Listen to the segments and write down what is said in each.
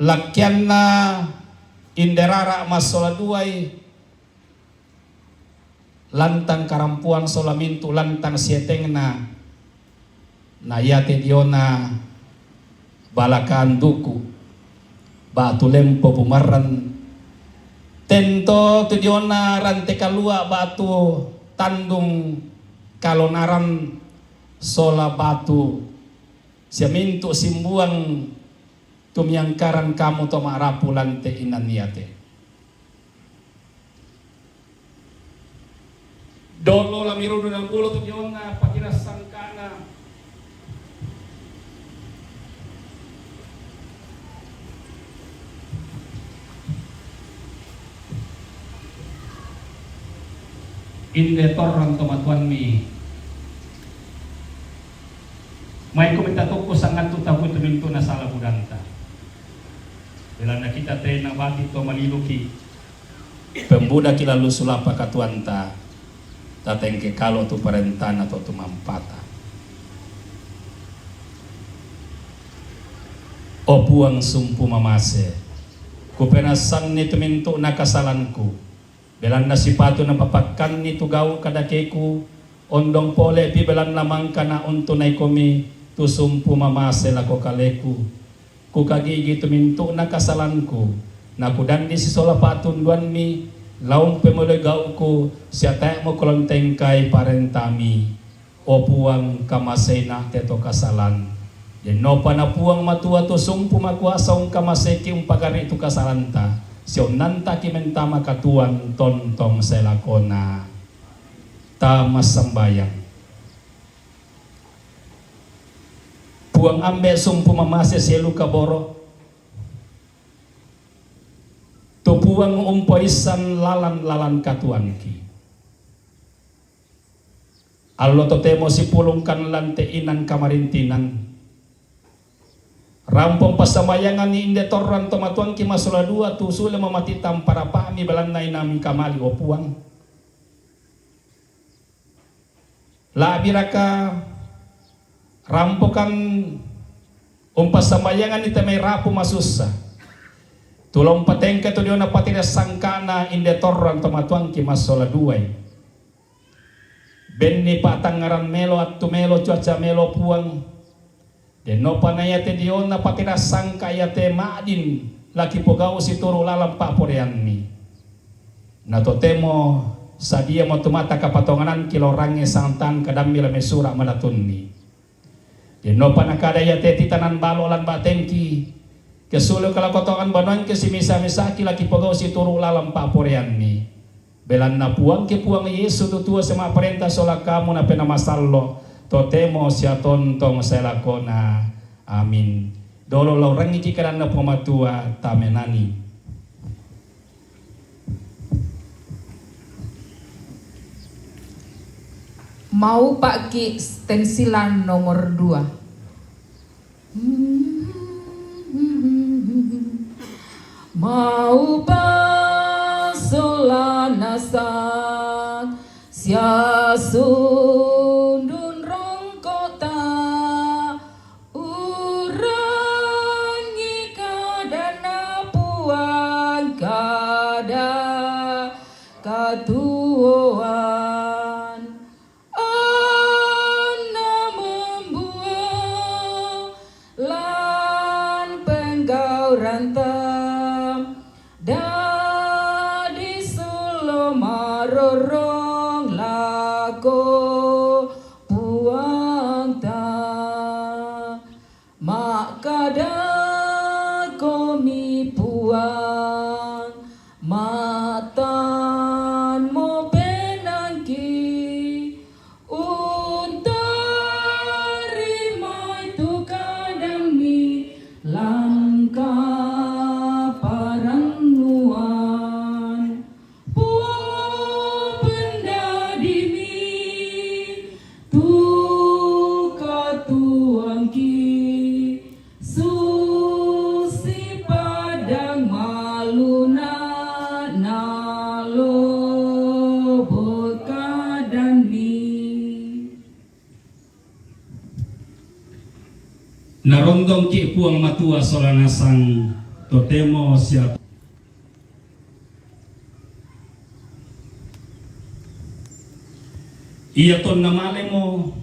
lakyanna inderara masola duai lantang karampuan solamintu lantang sietengna na yate diona balakaan duku batu lempo pumaran tento tu diona rante kalua batu tandung kalonaran sola batu siamintu simbuang tumyangkaran kamu to marapu lante inan yate dolo lamiru dunang ulo tu diona pakira sangkana inde torang tomatuan mi may kumita tuko sangat tutabu tuminto na sala budanta bila na kita te na bati to maliluki pembuda kila lusulapa katuanta tatengke kalau tu parentana to tumampata opuang sumpu mamase kupenasan ni tuminto na kasalanku belan na sipatu na papakan ni tugaw kadakeku ondong pole pi belan lamang kana untunay komi tusumpu mamase lako kaleku ku kagigi tuminto na kasalanku na kudandi si solapatun duan mi laung pemulegaw ko siya tayo mo kolonteng kay parentami opuang kamasay na teto kasalan no pa na puang matua tusumpu makuasaong kamaseki ang pagari ito kasalanta siya nanta kimentama katuan tontong selakona tamas sambayang puang ambe sumpu mamase selu kaboro tupuang umpoisan lalan katuan ki allo totemo si pulungkan lante inan kamarintinan rampong pasamayangan ni inde torran tomatuang ki masula dua tu sule mamatitam para pami balanay namin kamali opuang labiraka rampokan pasamayangan ni tamay rapo masusa tulong patengke to diona patira sangkana inde torran tomatuang ki masula duay benni patangaran melo at tumelo cuaca melo puang deno panayate diona patira sangka yate maadin laki pogao si turu lalam pa poreanni na totemo sadia mo tumata kapatonganan kilorange santang kadamila mesura malatunni deno panakada yate titanan balo lan batengki kesulo kala kotongan banuan ke simisa misaki laki pogao si turu lalam pa poreanni belan na puang ke puang Yesu tutua sama perintah sola kamu na penamasallo totemo siya tontong selakona amin dolo laurang iki karana pematua tamenani mau Pak Ki stensilan nomor 2 mau pasolanasa sia sundun katuan ana membuang lan penggau rantem dadi sulo marorong lago puang ta mak kada komi puang matan mo penangki untari mai tu kadami langka paranguan puang benda dimi tu katuangki susi padang maluna nalo bekadani narondong ki puang matua solanasang totemo siap. Iya ton namale mo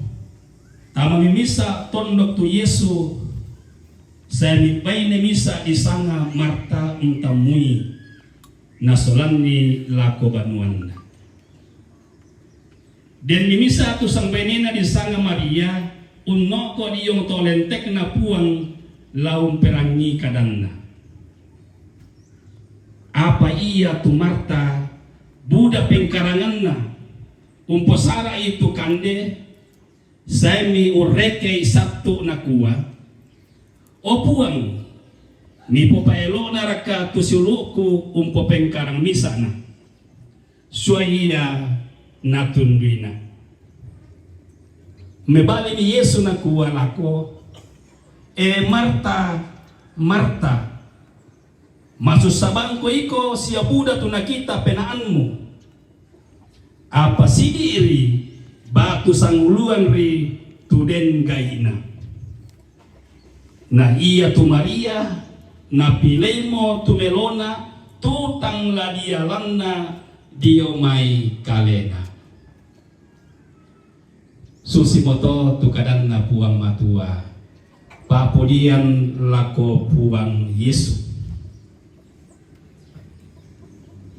tama mimisa tondok tu Yesu saya mipai ne misa isanga Marta untamui nasolani lako banuan den mimisa tu sang benena di sanga Maria unno ko di yung tolentek na puang laum perangi kadanna apa iya tu Marta Buddha pengkaranganna umposara itu kande semi ureke sabtu nakua opuang ni popaelo naraka tusuluku umpo pengkarang misana suaya natunduina mebali mi Yesu nakua lako Marta Marta masusabangko iko siya Buddha tunakita penaanmu apa sidiri batu sanguluan ri tuden gaina na iya tu Maria na pilemo tu melona tu tang ladia lanna dio mai kalena susi moto tu kadang na puang matua papodian lako puang Yesu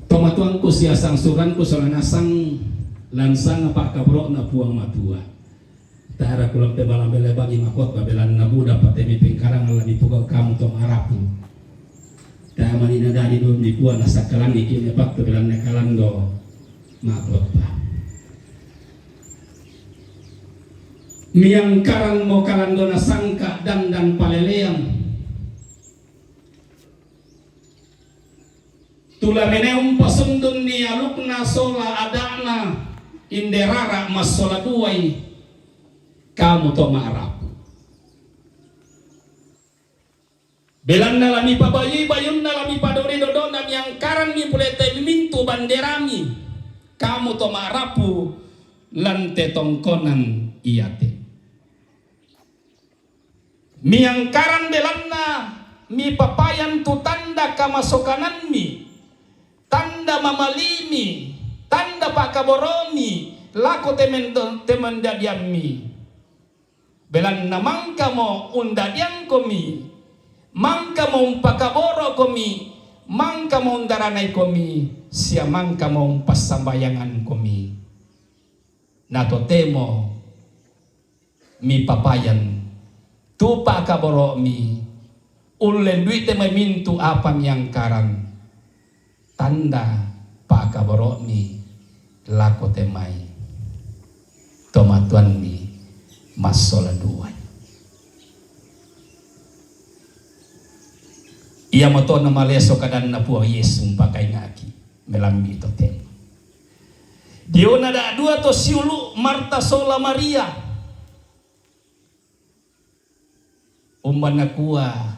tomatuang ko siya sang suran ko sa lanasang lansang apa kabro na puang matua tahara kulang te balang bele bagi makot babelan na Buddha patemi pengkarang la dipugaw kamu tong harapu ta manina dadi do di puang nasa kalang ikine pak te belan na kalang do makot pa miang karang mo kalang do na sangka dan paleleang tula meneum pasundun ni alukna sola adana inderara masola duai kamu to marapu belan nalami pabayi bayun nalami padori dodona yang karan mi pulete mintu banderami kamu to marapu lante tongkonan iate miang karan belanna mi papayan tu tanda kamasokanan mi tanda mamalimi, tanda pakaboromi, lako temen dadiami. Belan na mangka mo undadian komi, mangka mo pakaboro komi, mangka mo undaranay komi, siya mangka mo pasambayangan komi. Natotemo mi papayan, tu pakaboromi, ulen duite may mintu apam yang karan. Tanda pakaboro mi lako temai tomatuan mi masola duai ia moto na maleso kadan na puang Yesu pakai ngaki melambi to tem dio nada dua to siulu Marta sola Maria umban nakua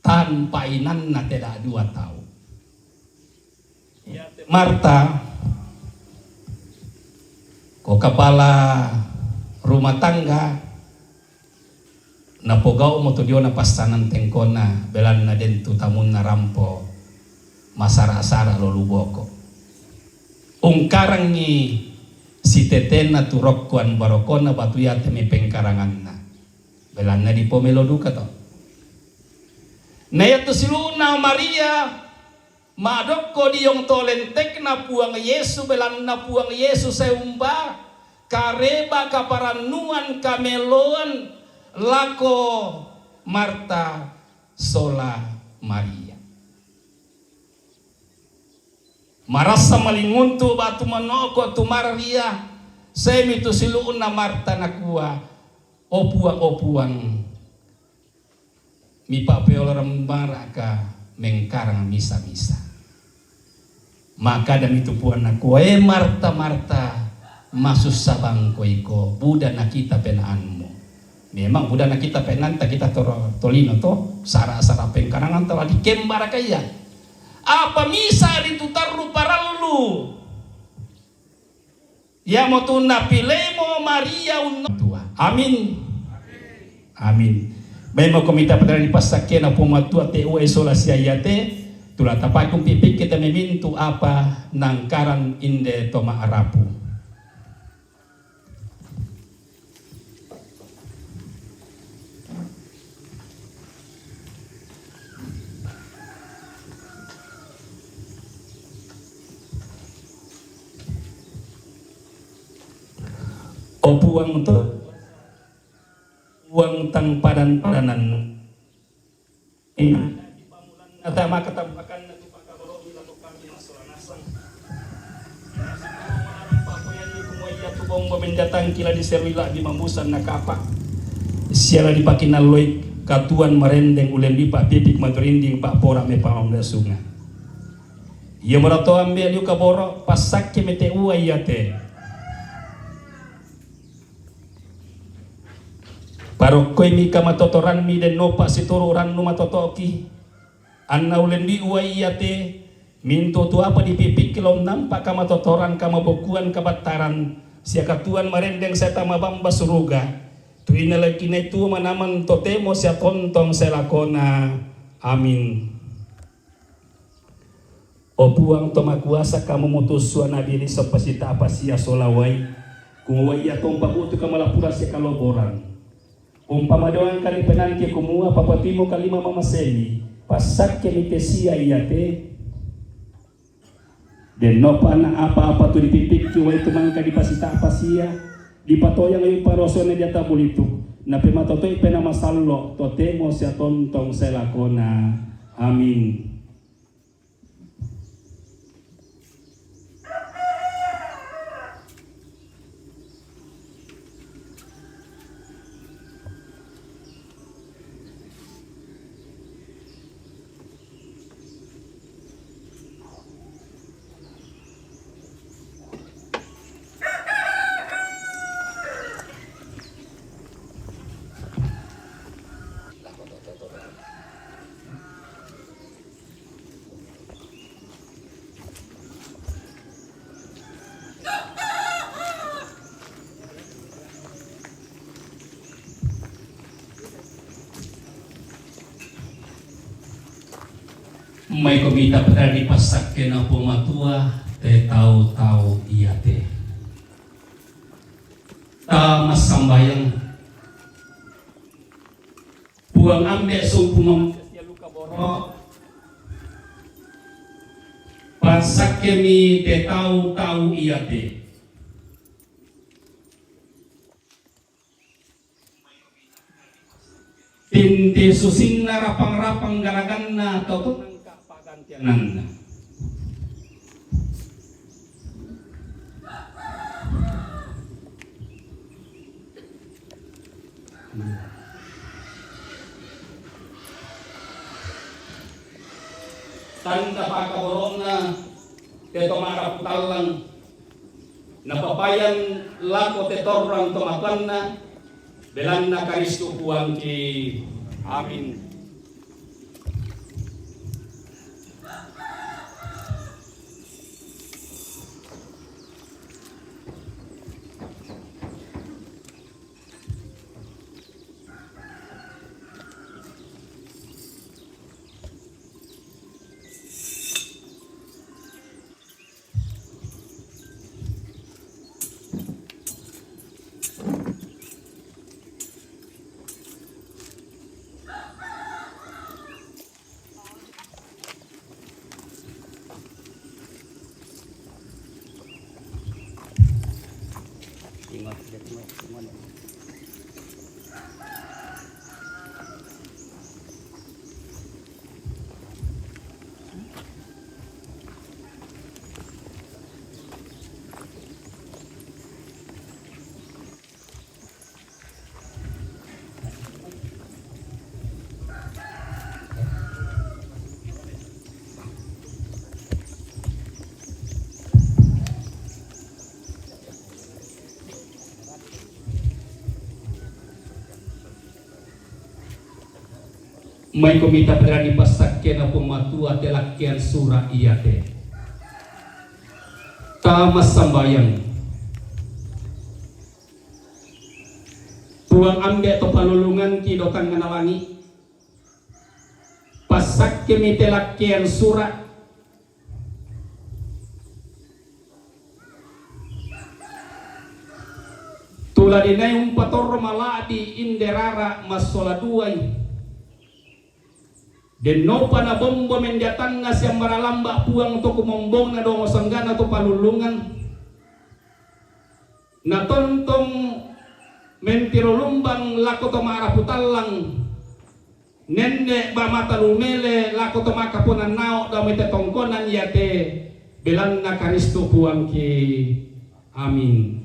tanpa inan na tidak dua tahu Marta ko kepala rumah tangga napogao mo to dio na pasanan tengkona belan na den tu tamun na rampo masara-sara lo luboko ungkarang ni si tetena tu rokkuan barokona batu yate mi pengkarangan na belan na di pomelo duka to na yato siluna Maria madokko di yung tolentek na puang Yesu belan na puang Yesu seumba kareba kaparanuan kameloan lako Marta sola Maria marasa malinguntu batu manoko tu Maria semi tu siluun na Marta nakua opuang mi papeolam baraka mengkarang misa-misa maka dan itu puan aku Marta masus sabang ko iko Buddha nakita penaanmu memang Buddha nakita penan tak kita tolino to sara-sara pengkarangan telah dikembar kaya apa misa itu taru parallu ya motuna pilemo Maria tua amin May mo komita padala ni pasakyan na pumatua te o isolasi ayate. Tula tapay kung pipik kita memintu apa ng karan inde to maarapu. O puwang to, puwang tang padan-padanan. At makatabakan na ito pagkabaro nila ko kami na suranasang. Papuyan ni kumaya tubong mabendatang kila di serwila di mamusan na kapa. Siya di pakinaloy katuan marendeng ulen di pa pipik madrinding pa pora me pamamdasunga. Ia marato ambil yu kaboro pasak ke mete uai yate. Parokkoy mi kamatotoran mi den nopa situruran numatotoki. Anna ulen di uai yate minto tu apa dipipik kilom nampak kamatotoran kamabukuan kabataran siya katuan marendeng seta mabamba suruga tu inalaki na itu manaman totemo siya tontong selakona amin. O puang tomakuasa kamu mutusuan adili sa pasita apa siya solawai kung uai atong pabuto kamalapura siya kaloboran umpama doang kali penanki kumua papatimo kalima mamasemi pasak kemitesia iyate den nopa na apa-apa tu dipipik kiwa itu mangka di pasita apa sia di patoya ngayon parosone dia tabulitu na pematotoy pena masallo totemo sia tontong selakona amin. May komita pada di pasak kena pumatua te tahu iya te ta masambayang puang ambe sumpumam luka boro pasak kemi te tahu iya te tinti susingna rapang-rapang garaganna atau Nanda. Tanda pakaborong na teto makaputalang napapayan lako tetorang tomakan na belan na karisto puang ki amin. May komita pada di pasakke na pumatua telakyan sura iyate tamas sambayang tuang ambe to palulungan ki dokan nganawangi pasak kemi telakkian surat tula dinayung pator maladi inderara masoladuai den no pana bombo menjatang nga siyang maralamba puang to kumombong na dongo sanggana to palulungan na tontong mentirulumbang lako to maaraputalang nenne ba mata lumele lako to makapunan nao da mete tongkonan yate belan na Karisto puang ki amin.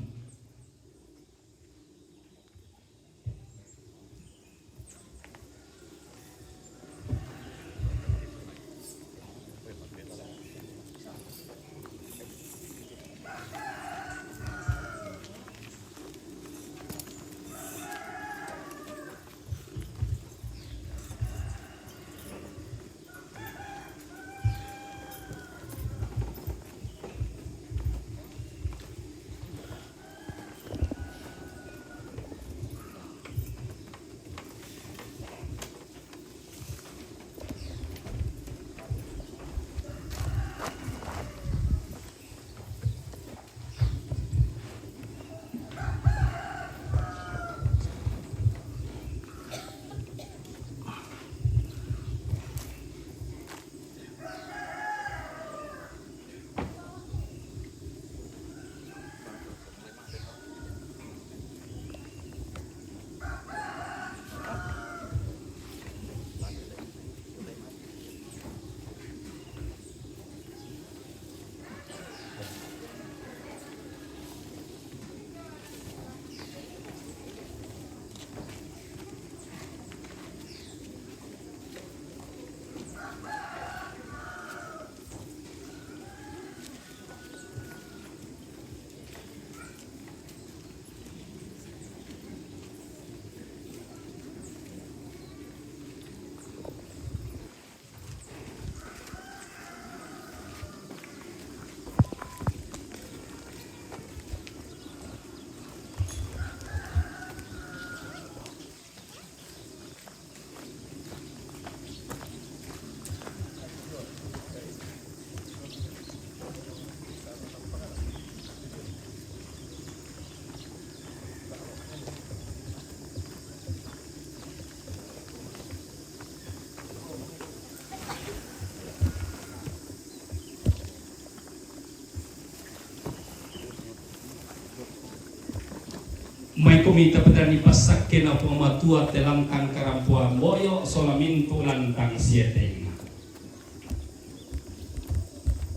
May kumita pada ni pasakin na pumamatua telang kang karampuan boyo solamintu lantang sieteng.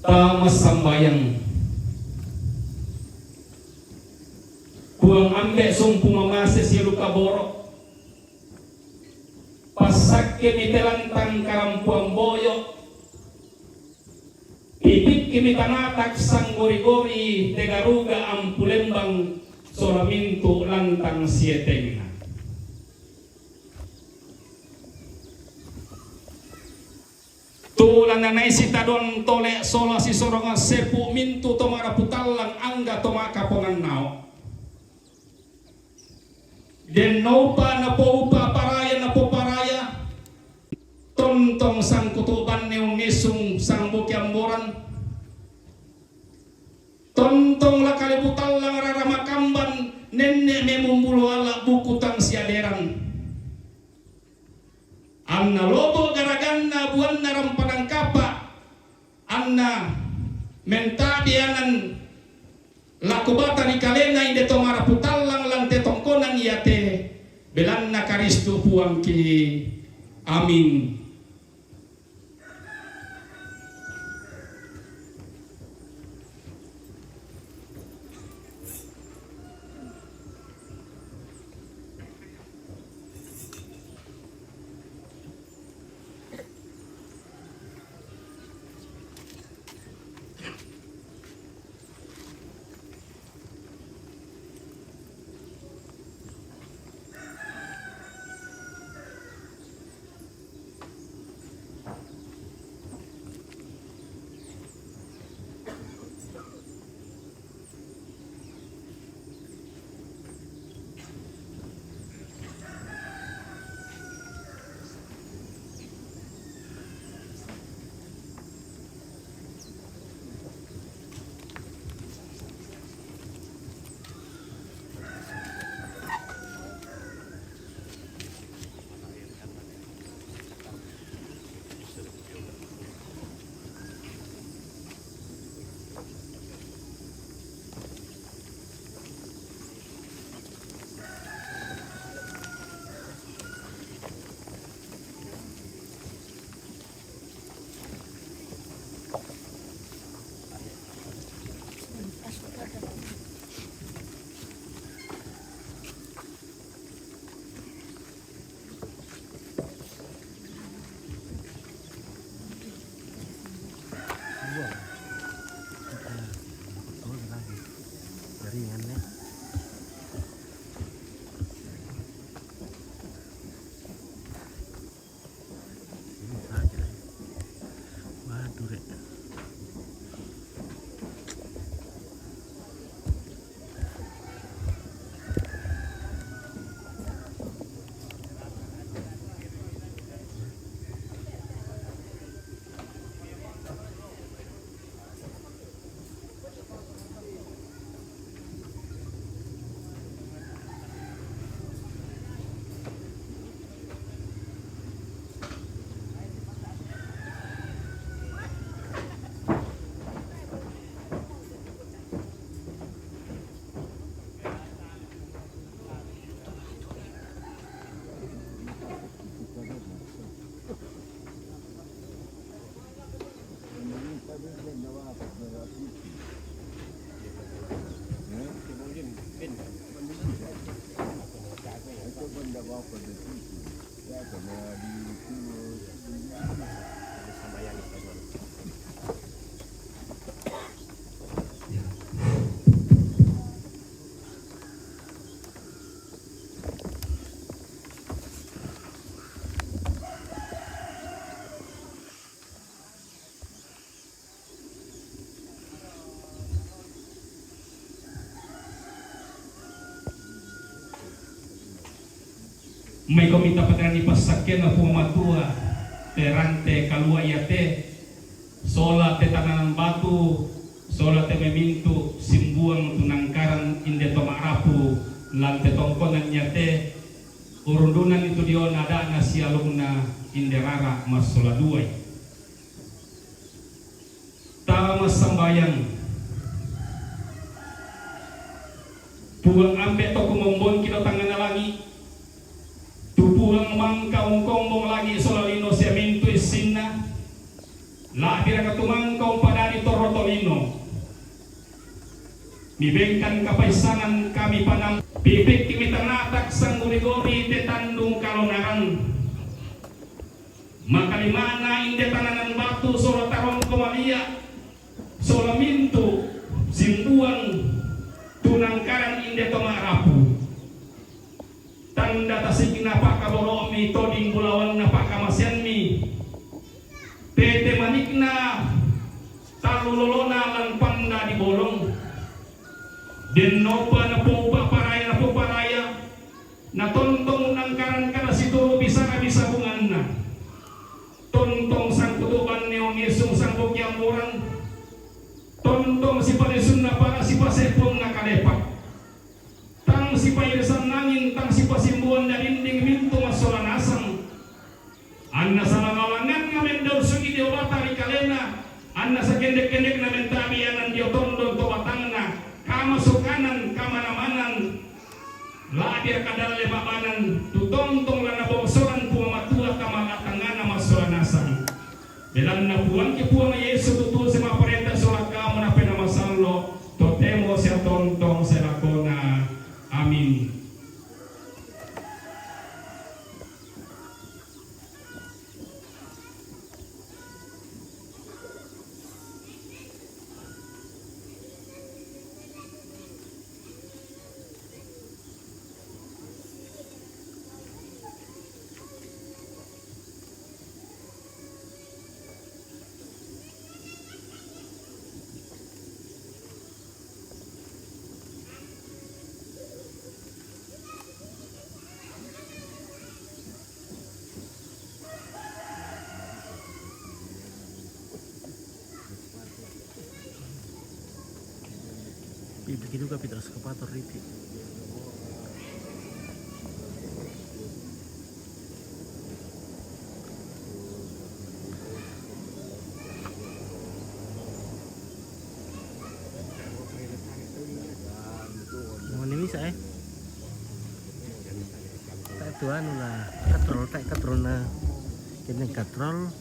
Tama sambayang kuang ambe sumpu mamase si luka borok pasakin ite lantang karampuan boyo ibig kimi tanatak sang gori-gori tegaruga ampulembang solamintu lantang sieteng. Tulan na naisita doon tole sola si soronga sepu mintu tomara putalang angga tomaka pongan nao. Den naupa na po upa paraya na po paraya tontong sang kutuban neong nisung sang bukiamboran tontong la kalibutal lang raramakamban nenne memumbulu ala buku tang siaderan anna lobo garaganna buanna rampadang kapa anna mentabianan lakubata ni kalena inde tomara putalang lante tongkonan yate belanna Karisto puang ki amin. May komita pagkani pasakyan na pumatua terante kaluaya te sola te tananan batu sola te memintu simbuang tunangkaran inde to marapu lan te tongkonan nyate urundunan itu dion ada na sialungna inde rara mas sola duai ta mas sambayang pulang ampe to kumombon kino tangan langi tupulang mangkaung kombong lagi solalino semintu isinna la kira katumangkaung padani torotolino mibengkan kapaisangan kami panam bibik kimi tanatak sang guri-guri tetandung kalonaran makalimana inde tananan batu sola tarong komalia sola mintu simbuang tunangkaran inde tomarapu tanda tasik napaka boromi toding bulawan napaka masyanmi tete manikna talulolona lan panda di bolong den nopa na po paraya na tontong nangkaran kana situro bisa bunganna tontong sang kutuban neonisung sang bukyamuran tontong si padesun na para si pasepong nakalepak tang si pairisan nangin tang si pasimbuan na dinding minto masolanasang anna sa langawangan ngamen daw sugi diyo batari kalena anna sa kendek-kendek na mentabianan diyo tondon to batangna kamasukanan kamanamanan ladir kadal lebabanan tutontong lana bongsoran pumamatua kamakatangan na masolanasang belan na buwan kipuang Yesu tutul sa mga parenta sulat kamo na pinamasanlo totemo siya tontong sa lakona. Amin. Begitu ka Peter Eskapator Riti. Mau ni bisa tak tuan lah katrol na kena katrol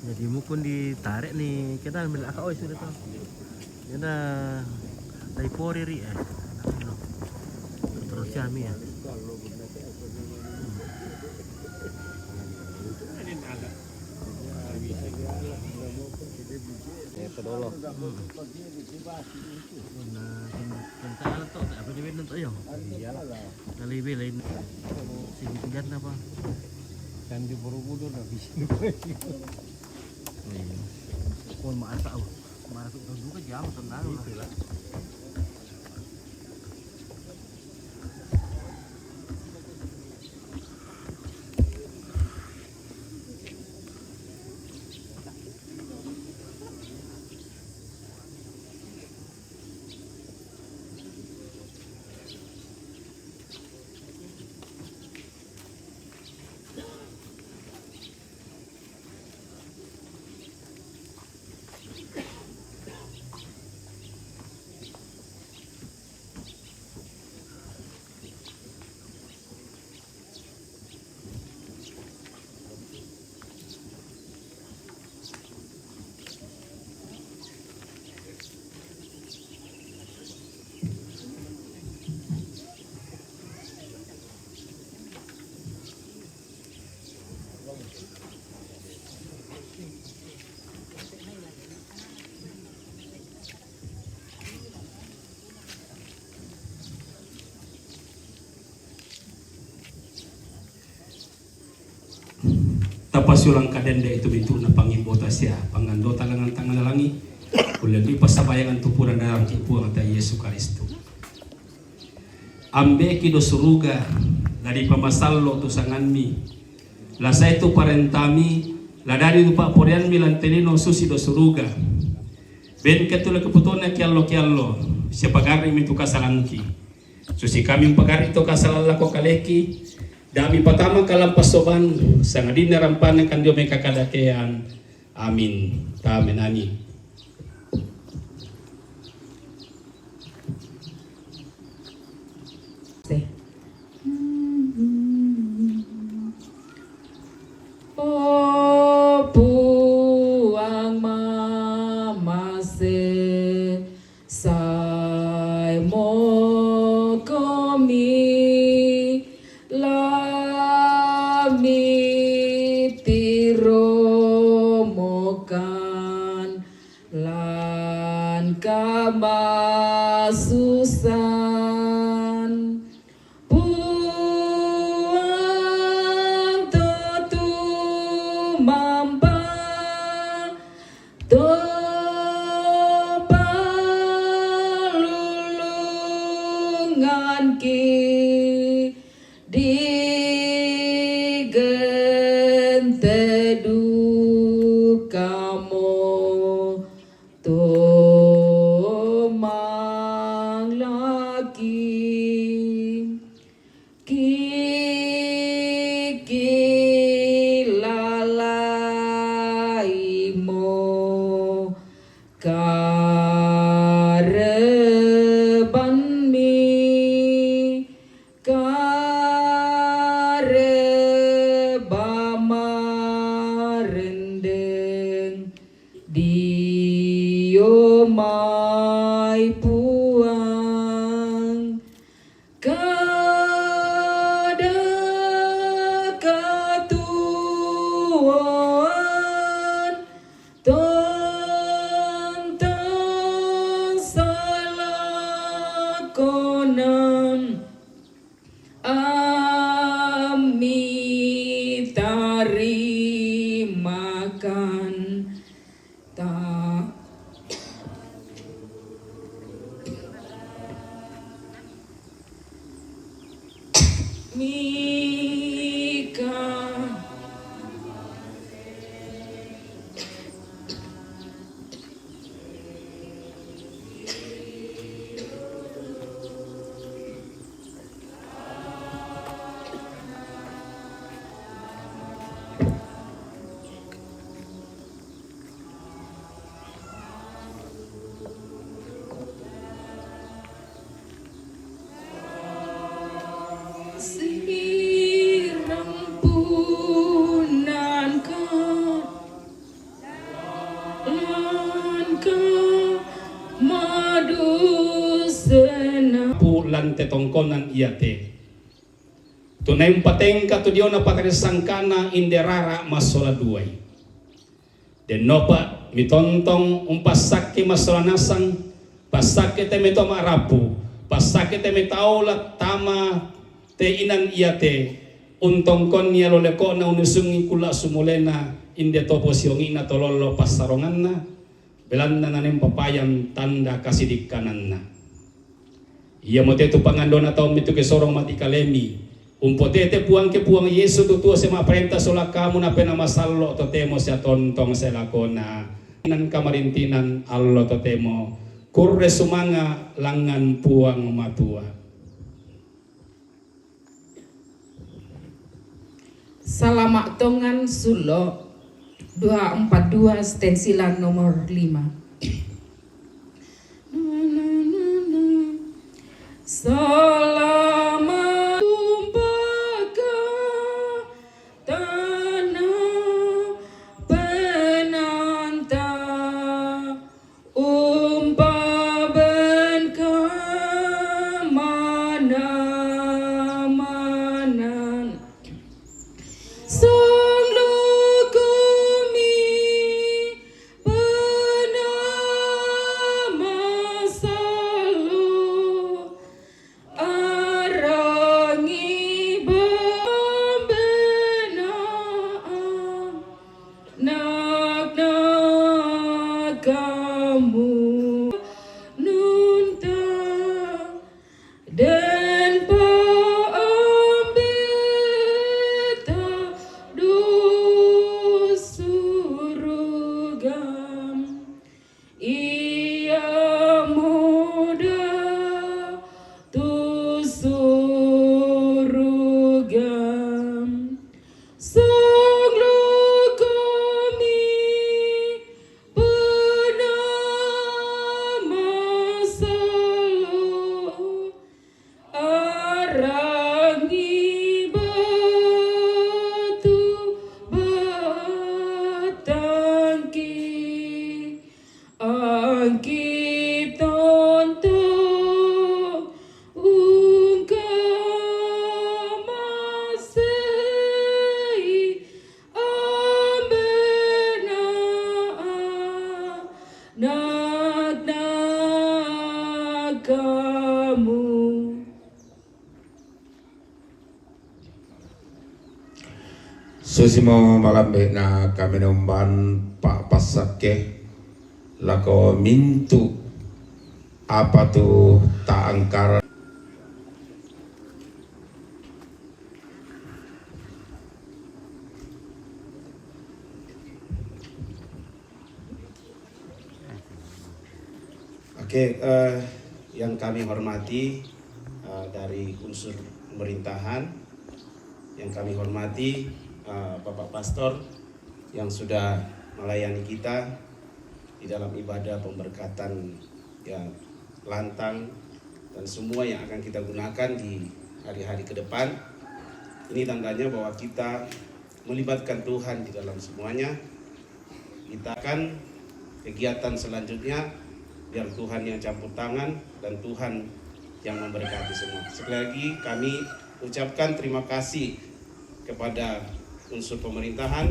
jadi mukun ditarik nih kita ambil akak sudah tuh kita dari pori ri terus kami ya pedolo tentang to apa dia nonton yo kali lain sini pinjat apa kan di Borobudur dah bising kon masak juga jam tenang lah. Tapasulang kadende itu bintu na pangimbota siya pangandota lang ang tangan nalangi ulang di pasabayangan tupuran darang kipuang ta Yesu Kristo ambe kido suruga dari pamasallo tu sanganmi la sa itu parentami la dari tu pak porian mi lantelino susi do suruga ben ketula keputona kiallo siapa gari mi tu kasalanki susi kami pagari to kasalalla ko kaleki dami patama kalampas soban sangadina rampana kan dio meka kadakean amin tamenani. Oh puang mamase sai mo komi lami tiro mokan lan kamasusan puang totu mamba topa lulungan ki digente dukamo tomang laki kikilalai mo kareban mi karebamarendeng dio mai puang kada katuan tentang salah konan ami tarimakan tak Mika sirampunan ka lan ka madusena Pu lante tongkonan iate tunay pateng ka tu dio na pakarisangkana inderara masola duay den nopa mitontong umpasake masola nasang pasake te meto marapu pasake te metaula tama te inan iate untong kon niya loleko na unusungi kula sumulena inde topo siongina tololo pasaronganna belanna nanem papayan tanda kasidikananna iya mo tetu pangandona taom mitu ke sorong mati kalemi umpotete puang ke puang Yesu tutua sema perintah sola kamu na pena masallo totemo sia tontong selakona nan kamarintinan allo totemo kurre sumanga langan puang matua. Salamak tongan sulo 242 stensilan nomor 5. Selamat tumpaka tanah penanta umpaben kemana-mana solo kami penama salo Susimo malambe na kami nomban Pak Pasake lako mintu apa tu tak angkara. Oke, yang kami hormati dari unsur pemerintahan, yang kami hormati Bapak Pastor yang sudah melayani kita di dalam ibadah pemberkatan ya lantang dan semua yang akan kita gunakan di hari-hari ke depan. Ini tandanya bahwa kita melibatkan Tuhan di dalam semuanya. Kita akan kegiatan selanjutnya biar Tuhan yang campur tangan dan Tuhan yang memberkati semua. Sekali lagi kami ucapkan terima kasih kepada unsur pemerintahan,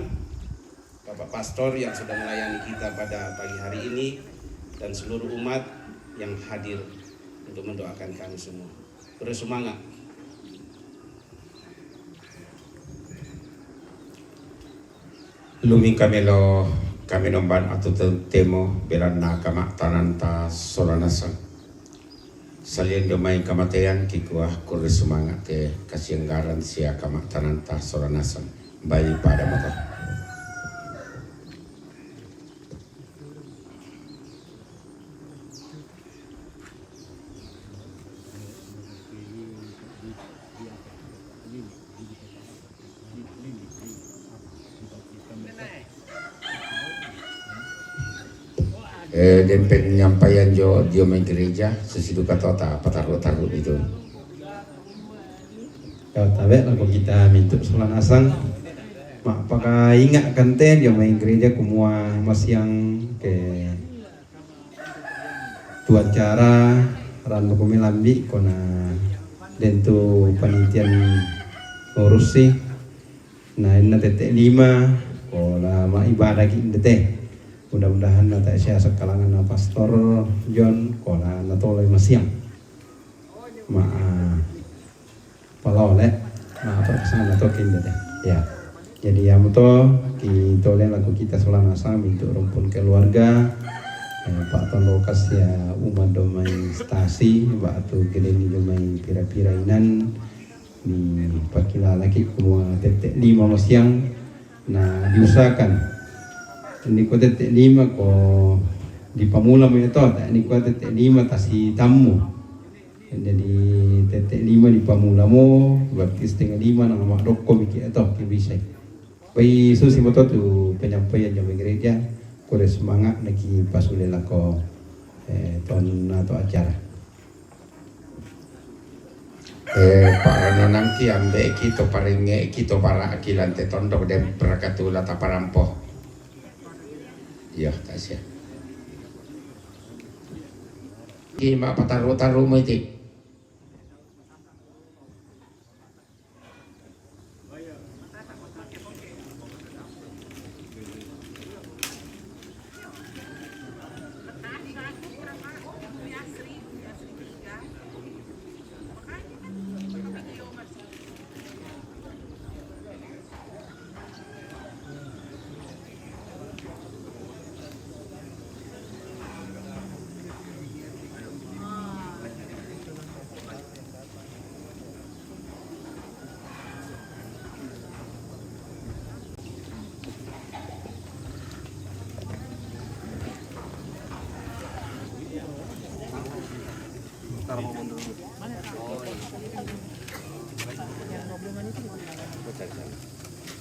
Bapak Pastor yang sudah melayani kita pada pagi hari ini dan seluruh umat yang hadir untuk mendoakan kami semua. Bersemangat. Lumi kami nomban atau temo belan na kama tananta solanasang. Salien domai kamatean kikuah kore semangat te kasihanggaran sia kama tananta solanasang. Bayi pada mata. Dan penyampaian dia main gereja sesudah kata apa taruh itu. Kalau tabe lah kita minta solan asang, mak pakai ingat kanten dia main gereja kumua masih yang ke tuan cara ran kami lambi kona dan tu panitian urus sih. Nah ini tetek 5 kola mak ibadah kita teh. Mudah-mudahan nanti saya sekalangan na Pastor John kola na tolong masiang ma palole ma perkesan atau kinda deh ya. Jadi ya muto kita oleh lagu kita solan asam untuk rumpun keluarga Pak Ton Lokas ya umat domai stasi batu gede ni domai pira-pira inan di pakila lagi kumua tetek 5 masiang nah diusahakan ini ko tete 5 ko di pamula mo ito ini ko tete 5 tasi tamu jadi tete 5 di pamula mo berarti setengah 5 nang makdok ko miki ito kibisa pai susi mo to tu penyampaian jam gereja ko semangat naki pasulela ko ton atau acara Pak Rano nanti ambe kita paringe kita para akilan te tondok dan prakatula taparampo. Ya, kasih. Ima pataru-taru mo iti.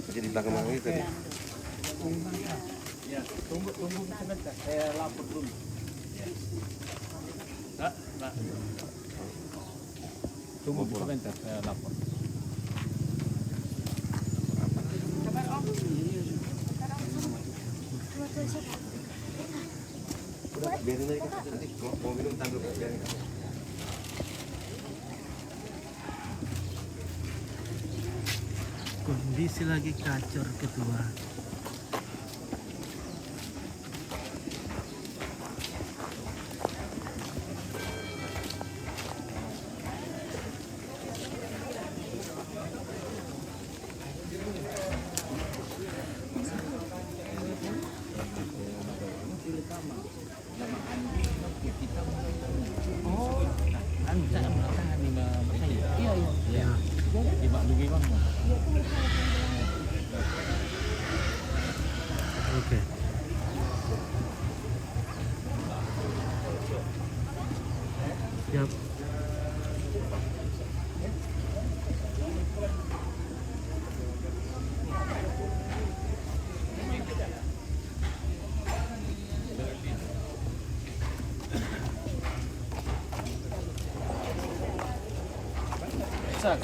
Jadi di belakang itu tadi. Ya, tunggu sebentar. Saya lapor dulu. Nah. Tunggu sebentar, saya lapor. Biarin aja kan, nanti mau minum tangguh biarin. Kondisi lagi kacor ketua. Oke. Siap.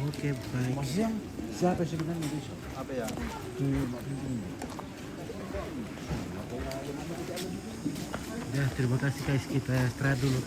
Oke, baik. Siapa sebenarnya itu? Apa ya? Ya, terima kasih guys, kita istirahat dulu.